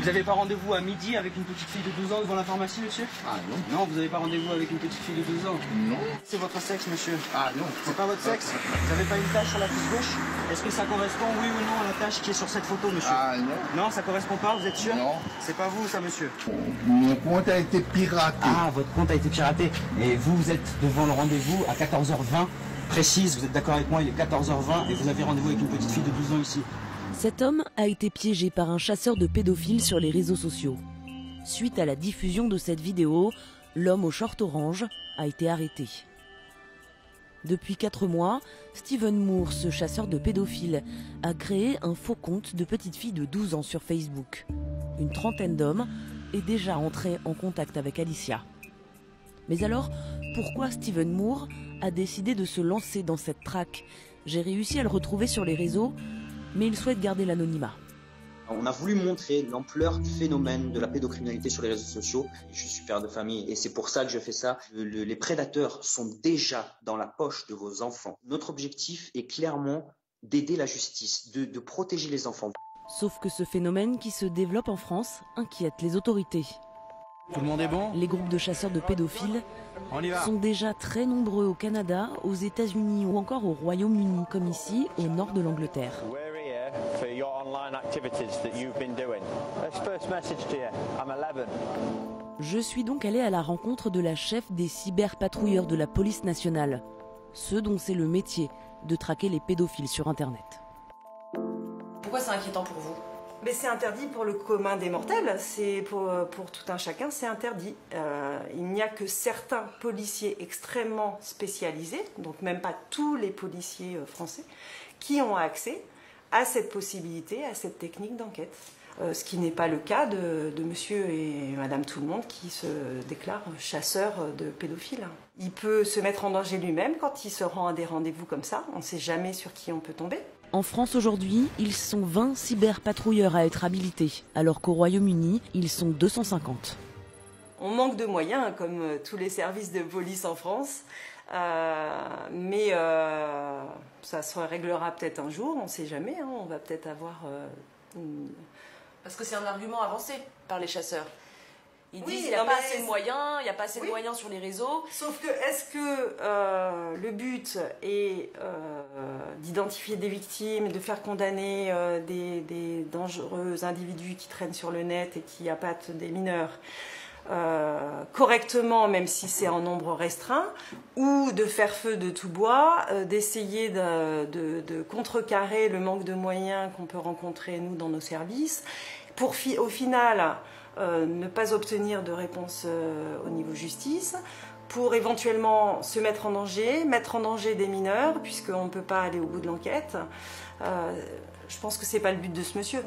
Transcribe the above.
n'avez pas rendez-vous à midi avec une petite fille de 12 ans devant la pharmacie, monsieur? Ah non. Non, vous n'avez pas rendez-vous avec une petite fille de 12 ans? Non. C'est votre sexe, monsieur? Ah non. C'est pas votre sexe? Vous n'avez pas une tache sur la cuisse gauche? Est-ce que ça correspond, oui ou non, à la tache qui est sur cette photo, monsieur? Ah non. Non, ça correspond pas, vous êtes sûr? Non. C'est pas vous, ça, monsieur? Mon compte a été piraté. Ah, votre compte a été piraté. Et vous êtes devant le rendez-vous à 14h20 précise, vous êtes d'accord avec moi, il est 14h20 et vous avez rendez-vous avec une petite fille de 12 ans ici. Cet homme a été piégé par un chasseur de pédophiles sur les réseaux sociaux. Suite à la diffusion de cette vidéo, l'homme au short orange a été arrêté. Depuis 4 mois, Steven Moore, ce chasseur de pédophiles, a créé un faux compte de petite fille de 12 ans sur Facebook. Une trentaine d'hommes est déjà entré en contact avec Alicia. Mais alors, pourquoi Steven Moore a décidé de se lancer dans cette traque? J'ai réussi à le retrouver sur les réseaux, mais il souhaite garder l'anonymat. On a voulu montrer l'ampleur du phénomène de la pédocriminalité sur les réseaux sociaux. Je suis père de famille et c'est pour ça que je fais ça. Les prédateurs sont déjà dans la poche de vos enfants. Notre objectif est clairement d'aider la justice, de protéger les enfants. Sauf que ce phénomène qui se développe en France inquiète les autorités. Tout le monde est bon? Les groupes de chasseurs de pédophiles On y va. sont déjà très nombreux au Canada, aux États-Unis ou encore au Royaume-Uni, comme ici, au nord de l'Angleterre. Je suis donc allé à la rencontre de la chef des cyberpatrouilleurs de la police nationale, ceux dont c'est le métier de traquer les pédophiles sur Internet. Pourquoi c'est inquiétant pour vous? Mais c'est interdit pour le commun des mortels, c'est pour tout un chacun, c'est interdit. Il n'y a que certains policiers extrêmement spécialisés, donc même pas tous les policiers français, qui ont accès à cette possibilité, à cette technique d'enquête. Ce qui n'est pas le cas de monsieur et madame tout le monde qui se déclarent chasseurs de pédophiles. Il peut se mettre en danger lui-même quand il se rend à des rendez-vous comme ça, on ne sait jamais sur qui on peut tomber. En France aujourd'hui, ils sont 20 cyberpatrouilleurs à être habilités, alors qu'au Royaume-Uni, ils sont 250. On manque de moyens, comme tous les services de police en France, mais ça se réglera peut-être un jour, on ne sait jamais, hein, on va peut-être avoir... Parce que c'est un argument avancé par les chasseurs. Ils disent qu'il n'y a non, pas mais assez de moyens, il n'y a pas assez de moyens sur les réseaux. Sauf que, est-ce que le but est d'identifier des victimes, de faire condamner des dangereux individus qui traînent sur le net et qui appâtent des mineurs correctement, même si c'est en nombre restreint, ou de faire feu de tout bois, d'essayer de contrecarrer le manque de moyens qu'on peut rencontrer, nous, dans nos services, pour au final ne pas obtenir de réponse au niveau justice, pour éventuellement se mettre en danger des mineurs, puisqu'on ne peut pas aller au bout de l'enquête. Je pense que ce n'est pas le but de ce monsieur.